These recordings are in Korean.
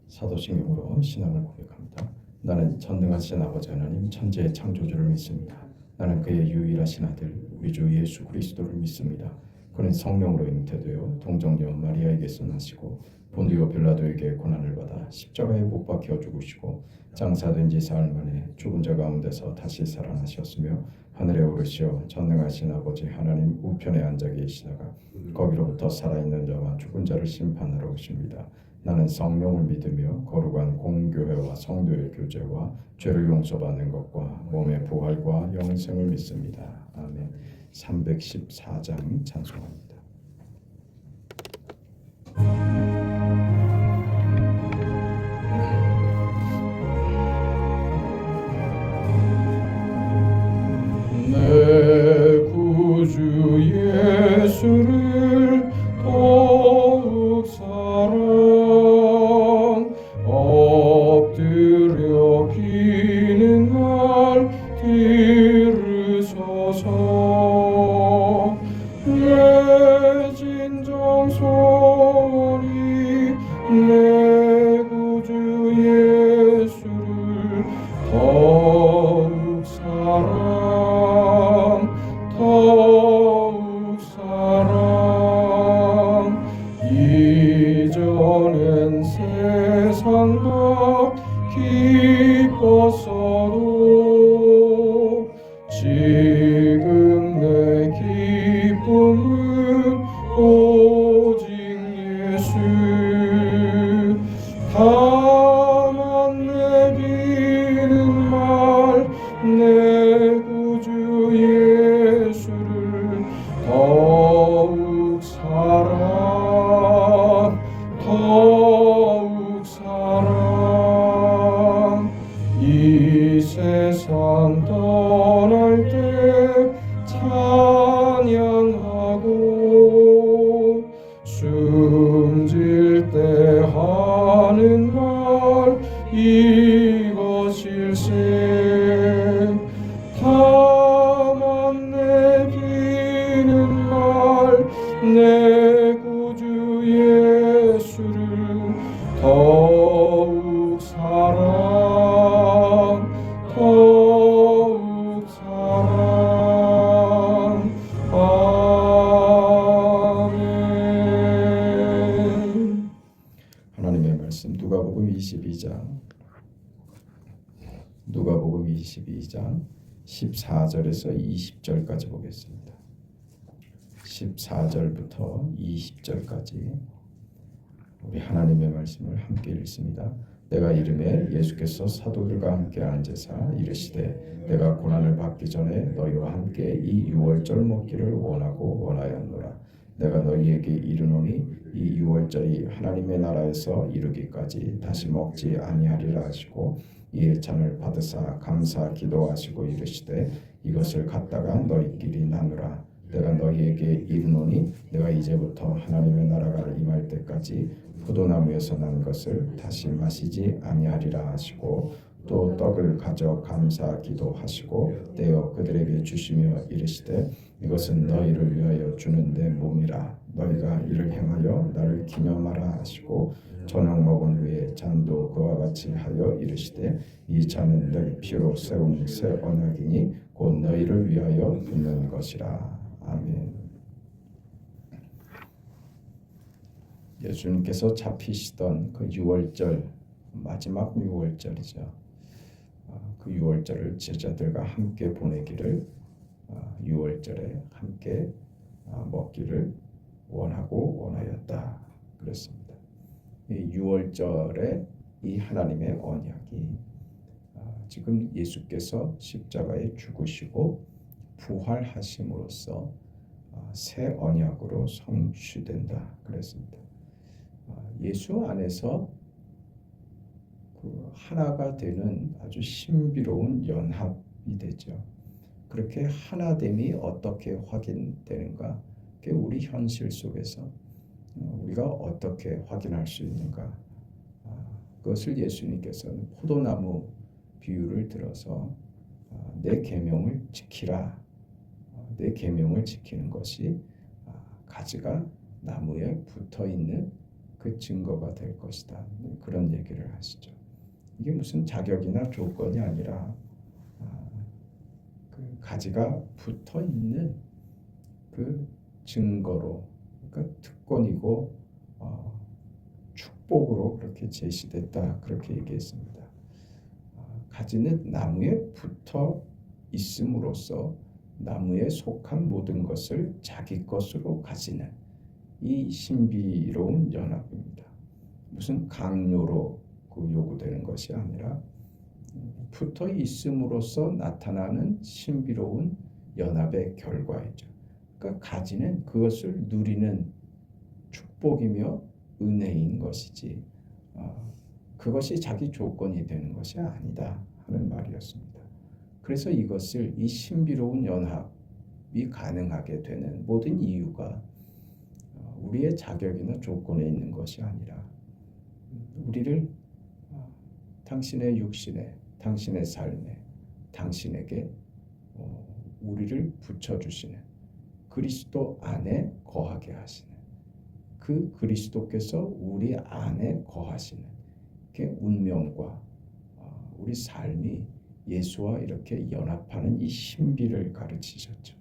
사도신경으로 신앙을 고백합니다. 나는 전능하신 아버지 하나님 천지의 창조주를 믿습니다. 나는 그의 유일하신 아들 우리 주 예수 그리스도를 믿습니다. 그는 성령으로 잉태되어 동정녀 마리아에게서 나시고 본디오 빌라도에게 고난을 받아 십자가에 못 박혀 죽으시고 장사된 지 사흘 만에 죽은 자 가운데서 다시 살아나셨으며 하늘에 오르시어 전능하신 아버지 하나님 우편에 앉아 계시다가 거기로부터 살아있는 자와 죽은 자를 심판하러 오십니다. 나는 성령을 믿으며 거룩한 공교회와 성도의 교제와 죄를 용서받는 것과 몸의 부활과 영생을 믿습니다. 아멘. 314장 찬송합니다. 내 구주 예수를 더욱 사랑 엎드려 비는 날 들으소서. 내 진정 소리 내 구주 예수를 더욱 사랑 이전엔 세상과 기뻤어도 지금 내 기쁨은 오직 예수. 다만 내비는 말 내 구주 예수를 더욱 사랑 이 세상 떠날 때 찬양하고 숨질 때 하는 말 이것일세. 다만 내비는 말 내 구주 예수를 더욱 사랑 아멘. 하나님의 말씀 누가복음 22장 14절에서 20절까지 보겠습니다. 14절부터 20절까지 우리 하나님의 말씀을 함께 읽습니다. 내가 이름에 예수께서 사도들과 함께 앉으사 이르시되 내가 고난을 받기 전에 너희와 함께 이 유월절 먹기를 원하고 원하였노라. 내가 너희에게 이르노니 이 유월절이 하나님의 나라에서 이르기까지 다시 먹지 아니하리라 하시고 이에 잔을 받으사 감사 기도하시고 이르시되 이것을 갖다가 너희끼리 나누라. 내가 너희에게 이르노니 내가 이제부터 하나님의 나라가 임할 때까지 포도나무에서 난 것을 다시 마시지 아니하리라 하시고 또 떡을 가져 감사 기도하시고 떼어 그들에게 주시며 이르시되 이것은 너희를 위하여 주는 내 몸이라. 너희가 이를 행하여 나를 기념하라 하시고 저녁 먹은 후에 잔도 그와 같이 하여 이르시되 이 잔은 내 피로 세운 새 언약이니 곧 너희를 위하여 붓는 것이라. 아멘. 예수님께서 잡히시던 그 유월절, 마지막 유월절이죠. 그 유월절을 제자들과 함께 보내기를 유월절에 함께 먹기를 원하고 원하였다 그랬습니다. 이 유월절에 이 하나님의 언약이 지금 예수께서 십자가에 죽으시고 부활하심으로써 새 언약으로 성취된다 그랬습니다. 예수 안에서 그 하나가 되는 아주 신비로운 연합이 되죠. 그렇게 하나됨이 어떻게 확인되는가? 그게 우리 현실 속에서 우리가 어떻게 확인할 수 있는가? 그것을 예수님께서는 포도나무 비유를 들어서 내 계명을 지키라. 내 계명을 지키는 것이 가지가 나무에 붙어 있는 그 증거가 될 것이다. 그런 얘기를 하시죠. 이게 무슨 자격이나 조건이 아니라 그 가지가 붙어 있는 그 증거로, 그러니까 특권이고 축복으로 그렇게 제시됐다, 그렇게 얘기했습니다. 가지는 나무에 붙어 있음으로써 나무에 속한 모든 것을 자기 것으로 가지는 이 신비로운 연합입니다. 무슨 강요로 요구되는 것이 아니라 붙어 있음으로써 나타나는 신비로운 연합의 결과이죠. 그러니까 가지는 그것을 누리는 축복이며 은혜인 것이지 그것이 자기 조건이 되는 것이 아니다 하는 말이었습니다. 그래서 이것을, 이 신비로운 연합이 가능하게 되는 모든 이유가 우리의 자격이나 조건에 있는 것이 아니라 우리를 당신의 육신에, 당신의 삶에, 당신에게 우리를 붙여주시는 그리스도 안에 거하게 하시는 그 그리스도께서 우리 안에 거하시는 그 운명과 우리 삶이 예수와 이렇게 연합하는 이 신비를 가르치셨죠.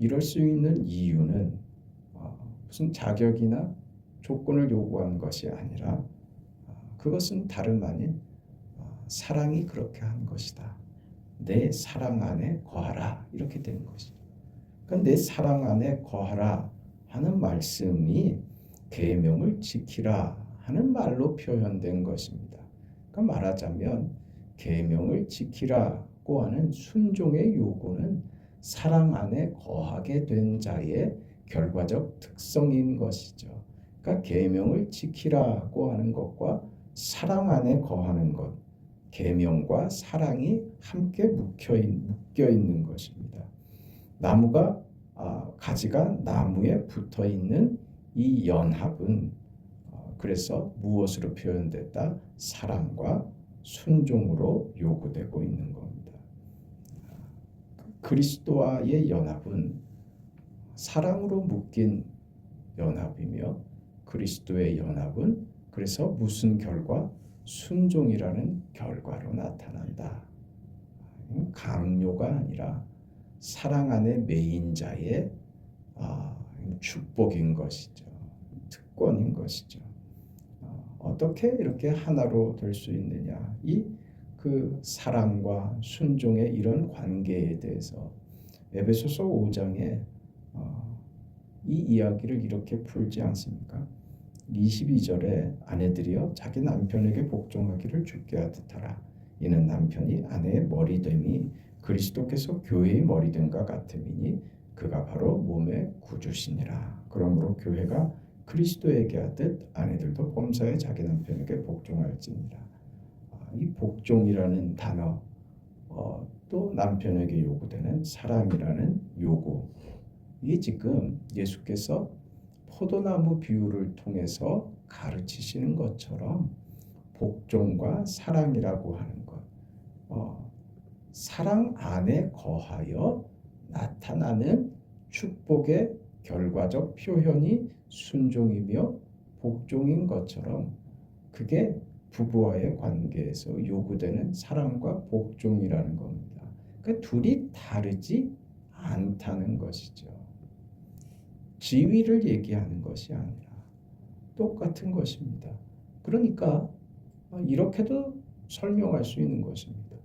이럴 수 있는 이유는 무슨 자격이나 조건을 요구한 것이 아니라 그것은 다름 아닌 사랑이 그렇게 한 것이다. 내 사랑 안에 거하라, 이렇게 된 것이죠. 그러니까 내 사랑 안에 거하라 하는 말씀이 계명을 지키라 하는 말로 표현된 것입니다. 그러니까 말하자면 계명을 지키라고 하는 순종의 요구는 사랑 안에 거하게 된 자의 결과적 특성인 것이죠. 그러니까 계명을 지키라고 하는 것과 사랑 안에 거하는 것, 계명과 사랑이 함께 묶여 있는 것입니다. 나무가 가지가 나무에 붙어 있는 이 연합은 그래서 무엇으로 표현됐다? 사랑과 순종으로 요구되고 있는 겁니다. 그리스도와의 연합은 사랑으로 묶인 연합이며 그리스도의 연합은 그래서 무슨 결과? 순종이라는 결과로 나타난다. 강요가 아니라 사랑 안에 매인 자의 축복인 것이죠. 특권인 것이죠. 어떻게 이렇게 하나로 될 수 있느냐? 그 사랑과 순종의 이런 관계에 대해서 에베소서 5장에 이 이야기를 이렇게 풀지 않습니까? 22절에 아내들이여 자기 남편에게 복종하기를 주께 하듯 하라. 이는 남편이 아내의 머리됨이 그리스도께서 교회의 머리됨과 같음이니 그가 바로 몸의 구주시니라. 그러므로 교회가 그리스도에게 하듯 아내들도 범사에 자기 남편에게 복종할지니라. 이 복종이라는 단어, 또 남편에게 요구되는 사랑이라는 요구, 이게 지금 예수께서 포도나무 비유를 통해서 가르치시는 것처럼 복종과 사랑이라고 하는 것, 사랑 안에 거하여 나타나는 축복의 결과적 표현이 순종이며 복종인 것처럼 그게 부부와의 관계에서 요구되는 사랑과 복종이라는 겁니다. 그러니까 둘이 다르지 않다는 것이죠. 지위를 얘기하는 것이 아니라 똑같은 것입니다. 그러니까 이렇게도 설명할 수 있는 것입니다.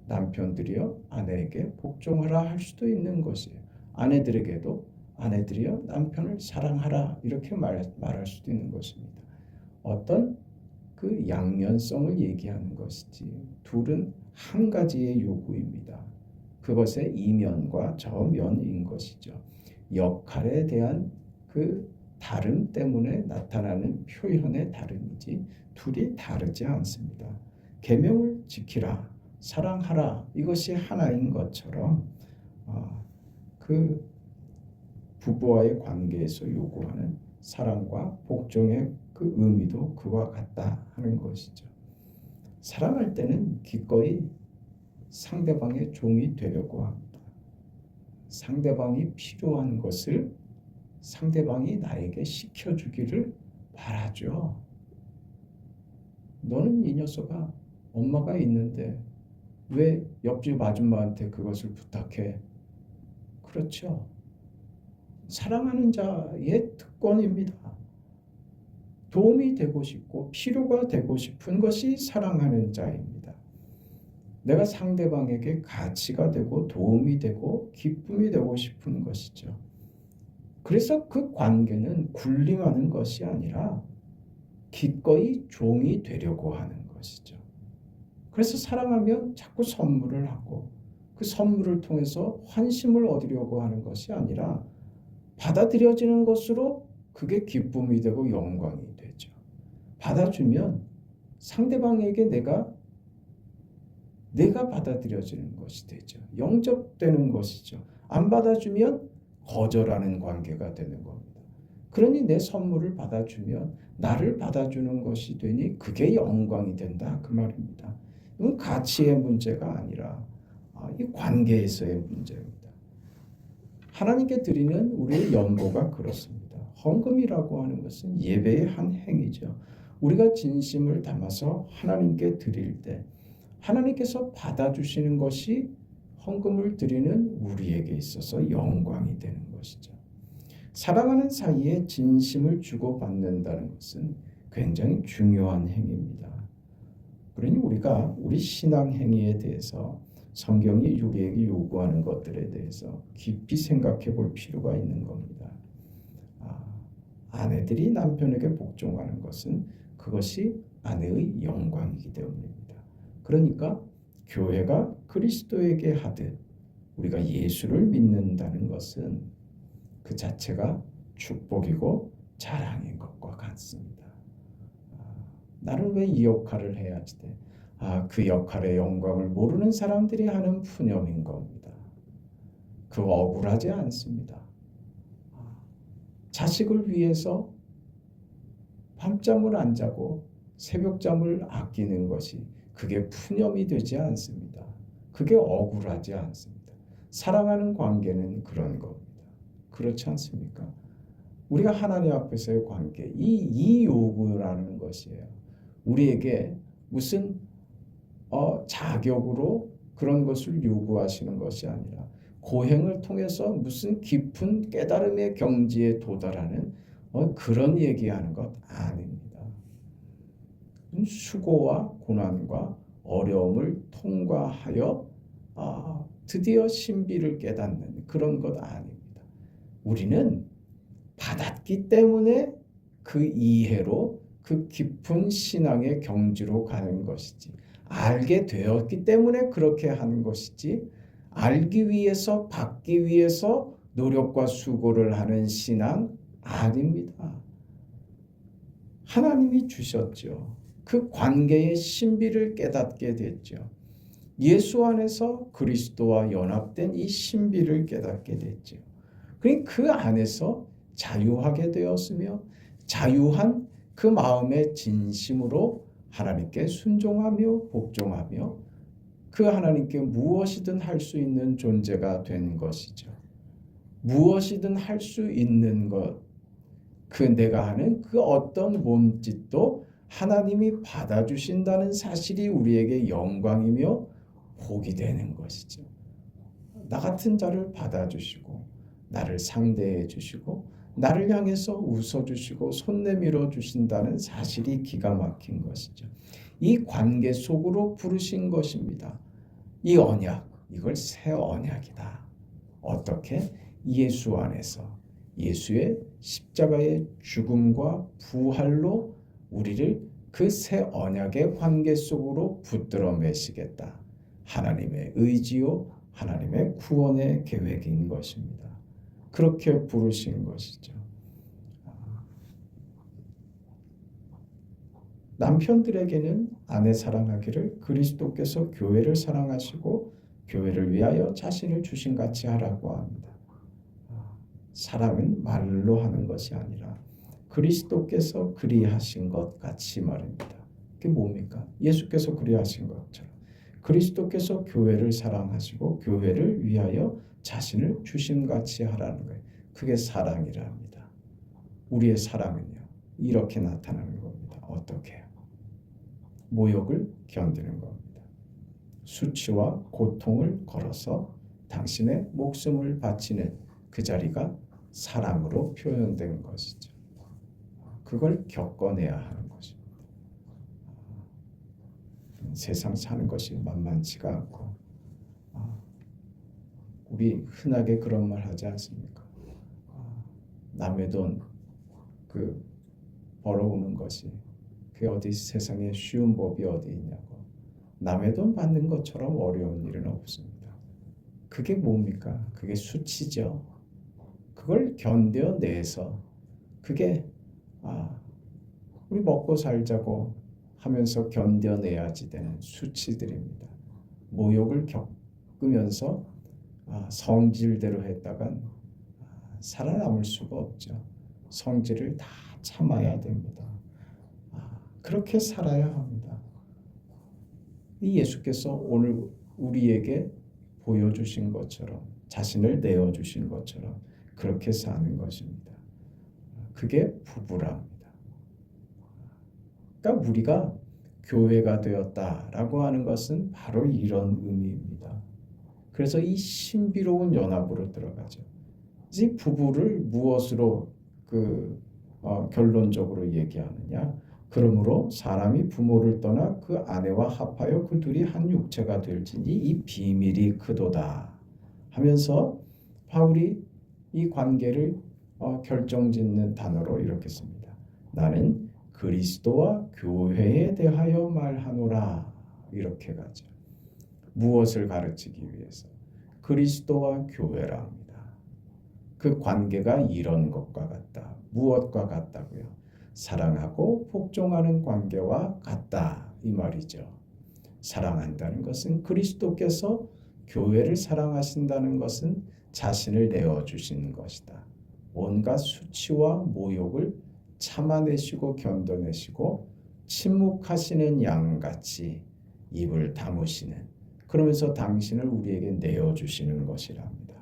남편들이여 아내에게 복종하라 할 수도 있는 것이에요. 아내들에게도 아내들이여 남편을 사랑하라 이렇게 말할 수도 있는 것입니다. 어떤 그 양면성을 얘기하는 것이지 둘은 한 가지의 요구입니다. 그것의 이면과 저면인 것이죠. 역할에 대한 그 다름 때문에 나타나는 표현의 다름이지 둘이 다르지 않습니다. 계명을 지키라, 사랑하라 이것이 하나인 것처럼 그 부부와의 관계에서 요구하는 사랑과 복종의 그 의미도 그와 같다 하는 것이죠. 사랑할 때는 기꺼이 상대방의 종이 되려고 합니다. 상대방이 필요한 것을 상대방이 나에게 시켜주기를 말하죠. 너는 이 녀석아, 엄마가 있는데 왜 옆집 아줌마한테 그것을 부탁해? 그렇죠. 사랑하는 자의 특권입니다. 도움이 되고 싶고 필요가 되고 싶은 것이 사랑하는 자입니다. 내가 상대방에게 가치가 되고 도움이 되고 기쁨이 되고 싶은 것이죠. 그래서 그 관계는 군림하는 것이 아니라 기꺼이 종이 되려고 하는 것이죠. 그래서 사랑하면 자꾸 선물을 하고 그 선물을 통해서 환심을 얻으려고 하는 것이 아니라 받아들여지는 것으로 그게 기쁨이 되고 영광이 되죠. 받아주면 상대방에게 내가 받아들여지는 것이 되죠. 영접되는 것이죠. 안 받아주면 거절하는 관계가 되는 겁니다. 그러니 내 선물을 받아주면 나를 받아주는 것이 되니 그게 영광이 된다 그 말입니다. 이건 가치의 문제가 아니라 이 관계에서의 문제입니다. 하나님께 드리는 우리의 연보가 그렇습니다. 헌금이라고 하는 것은 예배의 한 행위죠. 우리가 진심을 담아서 하나님께 드릴 때 하나님께서 받아주시는 것이 헌금을 드리는 우리에게 있어서 영광이 되는 것이죠. 사랑하는 사이에 진심을 주고받는다는 것은 굉장히 중요한 행위입니다. 그러니 우리가 우리 신앙 행위에 대해서 성경이 우리에게 요구하는 것들에 대해서 깊이 생각해 볼 필요가 있는 겁니다. 아내들이 남편에게 복종하는 것은 그것이 아내의 영광이기 때문입니다. 그러니까 교회가 그리스도에게 하듯 우리가 예수를 믿는다는 것은 그 자체가 축복이고 자랑인 것과 같습니다. 나는 왜 이 역할을 해야지 돼? 그 역할의 영광을 모르는 사람들이 하는 푸념인 겁니다. 그 억울하지 않습니다. 자식을 위해서 밤잠을 안 자고 새벽잠을 아끼는 것이 그게 푸념이 되지 않습니다. 그게 억울하지 않습니다. 사랑하는 관계는 그런 겁니다. 그렇지 않습니까? 우리가 하나님 앞에서의 관계, 이 요구라는 것이에요. 우리에게 무슨 자격으로 그런 것을 요구하시는 것이 아니라 고행을 통해서 무슨 깊은 깨달음의 경지에 도달하는 그런 얘기하는 것 아닙니다. 수고와 고난과 어려움을 통과하여 드디어 신비를 깨닫는 그런 것 아닙니다. 우리는 받았기 때문에 그 이해로 그 깊은 신앙의 경지로 가는 것이지, 알게 되었기 때문에 그렇게 하는 것이지, 알기 위해서 받기 위해서 노력과 수고를 하는 신앙 아닙니다. 하나님이 주셨죠. 그 관계의 신비를 깨닫게 됐죠. 예수 안에서 그리스도와 연합된 이 신비를 깨닫게 됐죠. 그 안에서 자유하게 되었으며 자유한 그 마음의 진심으로 하나님께 순종하며 복종하며 그 하나님께 무엇이든 할 수 있는 존재가 된 것이죠. 무엇이든 할 수 있는 것, 그 내가 하는 그 어떤 몸짓도 하나님이 받아주신다는 사실이 우리에게 영광이며 복이 되는 것이죠. 나 같은 자를 받아주시고 나를 상대해 주시고 나를 향해서 웃어주시고 손 내밀어 주신다는 사실이 기가 막힌 것이죠. 이 관계 속으로 부르신 것입니다. 이 언약, 이걸 새 언약이다. 어떻게? 예수 안에서 예수의 십자가의 죽음과 부활로 우리를 그 새 언약의 관계 속으로 붙들어 매시겠다. 하나님의 의지요, 하나님의 구원의 계획인 것입니다. 그렇게 부르신 것이죠. 남편들에게는 아내 사랑하기를 그리스도께서 교회를 사랑하시고 교회를 위하여 자신을 주신같이 하라고 합니다. 사랑은 말로 하는 것이 아니라 그리스도께서 그리하신 것 같이 말입니다. 그게 뭡니까? 예수께서 그리하신 것처럼 그리스도께서 교회를 사랑하시고 교회를 위하여 자신을 주심같이 하라는 거예요. 그게 사랑이라 합니다. 우리의 사랑은요, 이렇게 나타나는 겁니다. 어떻게? 모욕을 견디는 겁니다. 수치와 고통을 걸어서 당신의 목숨을 바치는 그 자리가 사랑으로 표현된 것이죠. 그걸 겪어내야 하는 것입니다. 세상 사는 것이 만만치가 않고, 우리 흔하게 그런 말 하지 않습니까? 남의 돈 벌어오는 것이 그게 어디 세상에 쉬운 법이 어디 있냐고. 남의 돈 받는 것처럼 어려운 일은 없습니다. 그게 뭡니까? 그게 수치죠. 그걸 견뎌내서 그게 우리 먹고 살자고 하면서 견뎌내야지 되는 수치들입니다. 모욕을 겪으면서 성질대로 했다간 살아남을 수가 없죠. 성질을 다 참아야 됩니다. 그렇게 살아야 합니다. 이 예수께서 오늘 우리에게 보여주신 것처럼, 자신을 내어주신 것처럼 그렇게 사는 것입니다. 그게 부부랍니다. 그러니까 우리가 교회가 되었다라고 하는 것은 바로 이런 의미입니다. 그래서 이 신비로운 연합으로 들어가죠. 이 부부를 무엇으로 결론적으로 얘기하느냐? 그러므로 사람이 부모를 떠나 그 아내와 합하여 그 둘이 한 육체가 될지니 이 비밀이 크도다 하면서 바울이 이 관계를 결정짓는 단어로 이렇게 씁니다. 나는 그리스도와 교회에 대하여 말하노라. 이렇게 가죠. 무엇을 가르치기 위해서? 그리스도와 교회라 합니다. 그 관계가 이런 것과 같다. 무엇과 같다고요? 사랑하고 복종하는 관계와 같다. 이 말이죠. 사랑한다는 것은 그리스도께서 교회를 사랑하신다는 것은 자신을 내어주시는 것이다. 온갖 수치와 모욕을 참아내시고 견뎌내시고 침묵하시는 양같이 입을 다무시는, 그러면서 당신을 우리에게 내어주시는 것이랍니다.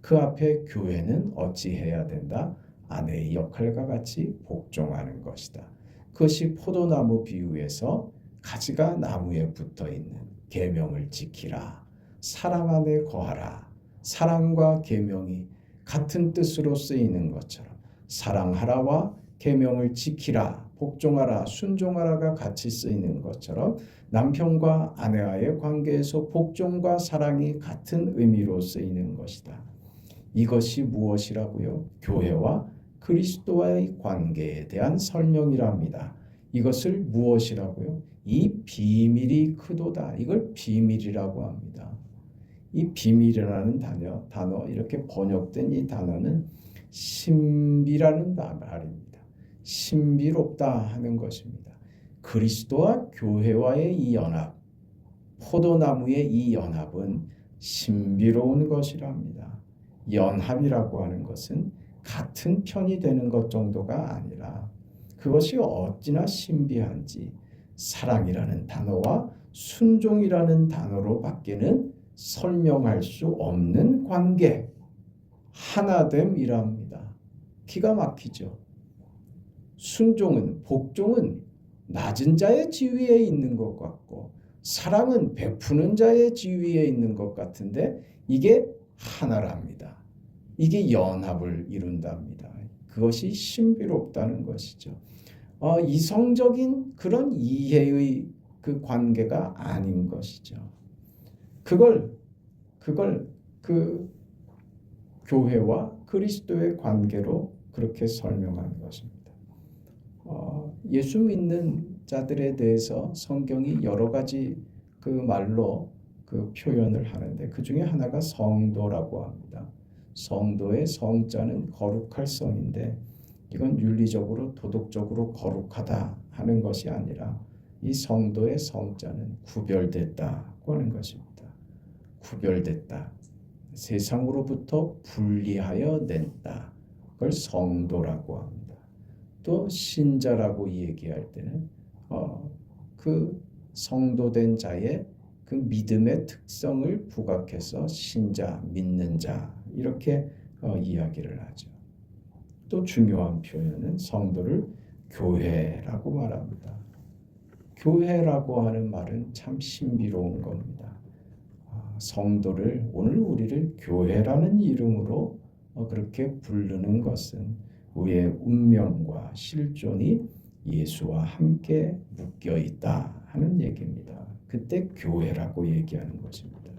그 앞에 교회는 어찌해야 된다? 아내의 역할과 같이 복종하는 것이다. 그것이 포도나무 비유에서 가지가 나무에 붙어있는 계명을 지키라. 사랑 안에 거하라. 사랑과 계명이 같은 뜻으로 쓰이는 것처럼 사랑하라와 계명을 지키라, 복종하라, 순종하라가 같이 쓰이는 것처럼 남편과 아내와의 관계에서 복종과 사랑이 같은 의미로 쓰이는 것이다. 이것이 무엇이라고요? 교회와 그리스도와의 관계에 대한 설명이랍니다. 이것을 무엇이라고요? 이 비밀이 크도다. 이걸 비밀이라고 합니다. 이 비밀이라는 단어 이렇게 번역된 이 단어는 신비라는 말입니다. 신비롭다 하는 것입니다. 그리스도와 교회와의 이 연합, 포도나무의 이 연합은 신비로운 것이랍니다. 연합이라고 하는 것은 같은 편이 되는 것 정도가 아니라 그것이 어찌나 신비한지 사랑이라는 단어와 순종이라는 단어로밖에는 설명할 수 없는 관계, 하나됨이랍니다. 기가 막히죠. 순종은, 복종은 낮은 자의 지위에 있는 것 같고 사랑은 베푸는 자의 지위에 있는 것 같은데 이게 하나랍니다. 이게 연합을 이룬답니다. 그것이 신비롭다는 것이죠. 이성적인 그런 이해의 그 관계가 아닌 것이죠. 그걸 그 교회와 그리스도의 관계로 그렇게 설명하는 것입니다. 예수 믿는 자들에 대해서 성경이 여러 가지 그 말로 그 표현을 하는데 그 중에 하나가 성도라고 합니다. 성도의 성자는 거룩할 성인데 이건 윤리적으로 도덕적으로 거룩하다 하는 것이 아니라 이 성도의 성자는 구별됐다고 하는 것입니다. 구별됐다. 세상으로부터 분리하여 냈다. 그걸 성도라고 합니다. 또 신자라고 얘기할 때는 그 성도된 자의 그 믿음의 특성을 부각해서 신자, 믿는 자 이렇게 이야기를 하죠. 또 중요한 표현은 성도를 교회라고 말합니다. 교회라고 하는 말은 참 신비로운 겁니다. 성도를 오늘 우리를 교회라는 이름으로 그렇게 부르는 것은 우리의 운명과 실존이 예수와 함께 묶여 있다 하는 얘기입니다. 그때 교회라고 얘기하는 것입니다.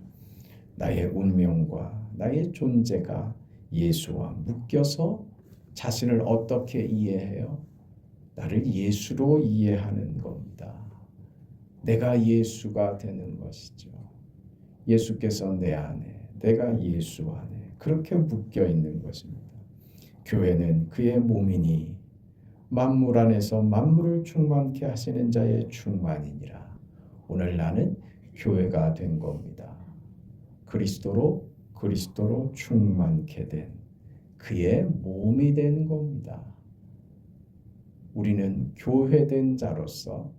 나의 운명과 나의 존재가 예수와 묶여서 자신을 어떻게 이해해요? 나를 예수로 이해하는 겁니다. 내가 예수가 되는 것이죠. 예수께서 내 안에, 내가 예수 안에 그렇게 묶여 있는 것입니다. 교회는 그의 몸이니 만물 안에서 만물을 충만케 하시는 자의 충만이니라. 오늘 나는 교회가 된 겁니다. 그리스도로 충만케 된 그의 몸이 된 겁니다. 우리는 교회된 자로서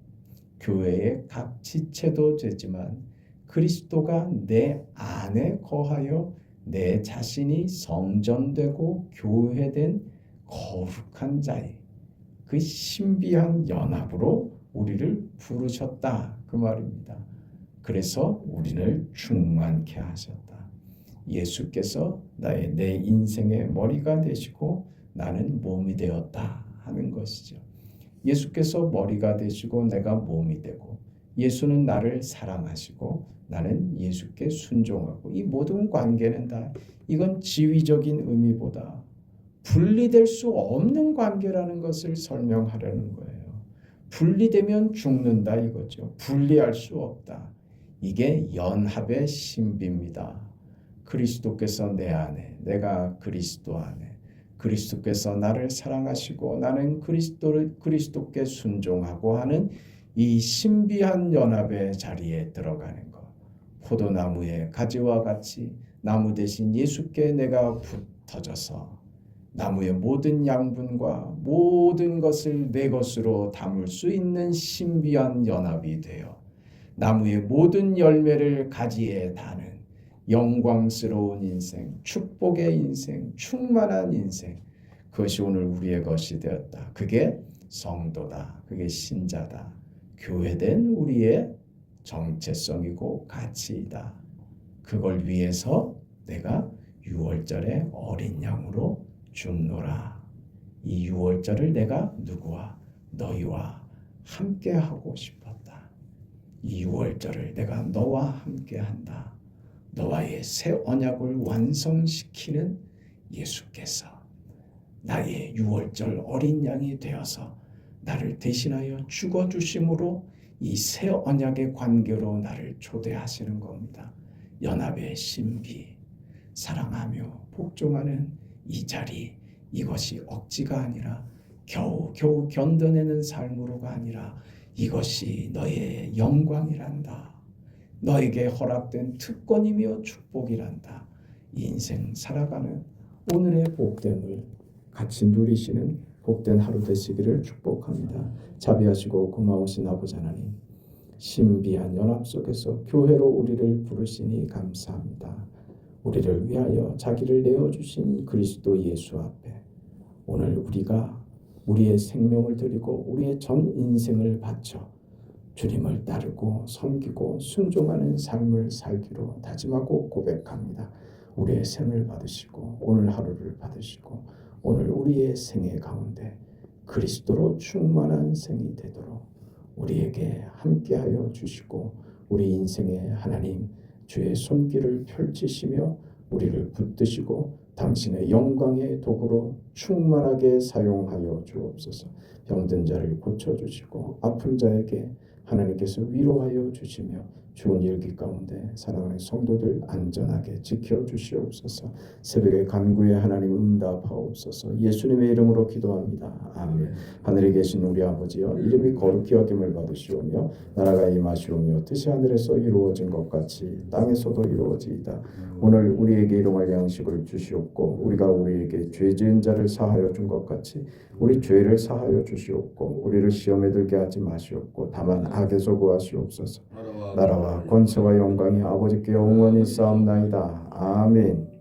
교회의 각 지체도 되지만 그리스도가 내 안에 거하여 내 자신이 성전되고 교회된 거룩한 자의 그 신비한 연합으로 우리를 부르셨다 그 말입니다. 그래서 우리를 충만케 하셨다. 예수께서 내 인생의 머리가 되시고 나는 몸이 되었다 하는 것이죠. 예수께서 머리가 되시고 내가 몸이 되고 예수는 나를 사랑하시고 나는 예수께 순종하고 이 모든 관계는 다 이건 지위적인 의미보다 분리될 수 없는 관계라는 것을 설명하려는 거예요. 분리되면 죽는다 이거죠. 분리할 수 없다. 이게 연합의 신비입니다. 그리스도께서 내 안에, 내가 그리스도 안에, 그리스도께서 나를 사랑하시고 나는 그리스도께 순종하고 하는 이 신비한 연합의 자리에 들어가는 것. 포도나무의 가지와 같이 나무 대신 예수께 내가 붙어져서 나무의 모든 양분과 모든 것을 내 것으로 담을 수 있는 신비한 연합이 되어 나무의 모든 열매를 가지에 다는 영광스러운 인생, 축복의 인생, 충만한 인생, 그것이 오늘 우리의 것이 되었다. 그게 성도다. 그게 신자다. 교회된 우리의 정체성이고 가치이다. 그걸 위해서 내가 6월절에 어린 양으로 죽노라. 이 6월절을 내가 누구와 너희와 함께 하고 싶었다. 이 6월절을 내가 너와 함께 한다. 너와의 새 언약을 완성시키는 예수께서 나의 6월절 어린 양이 되어서 나를 대신하여 죽어주심으로 이 새 언약의 관계로 나를 초대하시는 겁니다. 연합의 신비, 사랑하며 복종하는 이 자리, 이것이 억지가 아니라 겨우 견뎌내는 삶으로가 아니라 이것이 너의 영광이란다. 너에게 허락된 특권이며 축복이란다. 인생 살아가는 오늘의 복됨을 같이 누리시는 복된 하루 되시기를 축복합니다. 자비하시고 고마우신 아버지 하나님, 신비한 연합 속에서 교회로 우리를 부르시니 감사합니다. 우리를 위하여 자기를 내어주신 그리스도 예수 앞에 오늘 우리가 우리의 생명을 드리고 우리의 전 인생을 바쳐 주님을 따르고 섬기고 순종하는 삶을 살기로 다짐하고 고백합니다. 우리의 생을 받으시고 오늘 하루를 받으시고 오늘 우리의 생애 가운데 그리스도로 충만한 생이 되도록 우리에게 함께하여 주시고 우리 인생에 하나님 주의 손길을 펼치시며 우리를 붙드시고 당신의 영광의 도구로 충만하게 사용하여 주옵소서. 병든 자를 고쳐주시고 아픈 자에게 하나님께서 위로하여 주시며 좋은 일기 가운데 사랑하는 성도들 안전하게 지켜주시옵소서. 새벽에 간구에 하나님 응답하옵소서. 예수님의 이름으로 기도합니다. 아멘. 하늘에 계신 우리 아버지여, 이름이 거룩히 여김을 받으시오며 나라가 임하시오며 뜻이 하늘에서 이루어진 것 같이 땅에서도 이루어지이다. 오늘 우리에게 일용할 양식을 주시옵고 우리가 우리에게 죄 지은 자를 사하여 준 것 같이 우리 죄를 사하여 주시옵고 우리를 시험에 들게 하지 마시옵고 다만 악에서 구하시옵소서. 나라와 권세와 영광이 아버지께 영원히 쌓옵나이다. 아멘.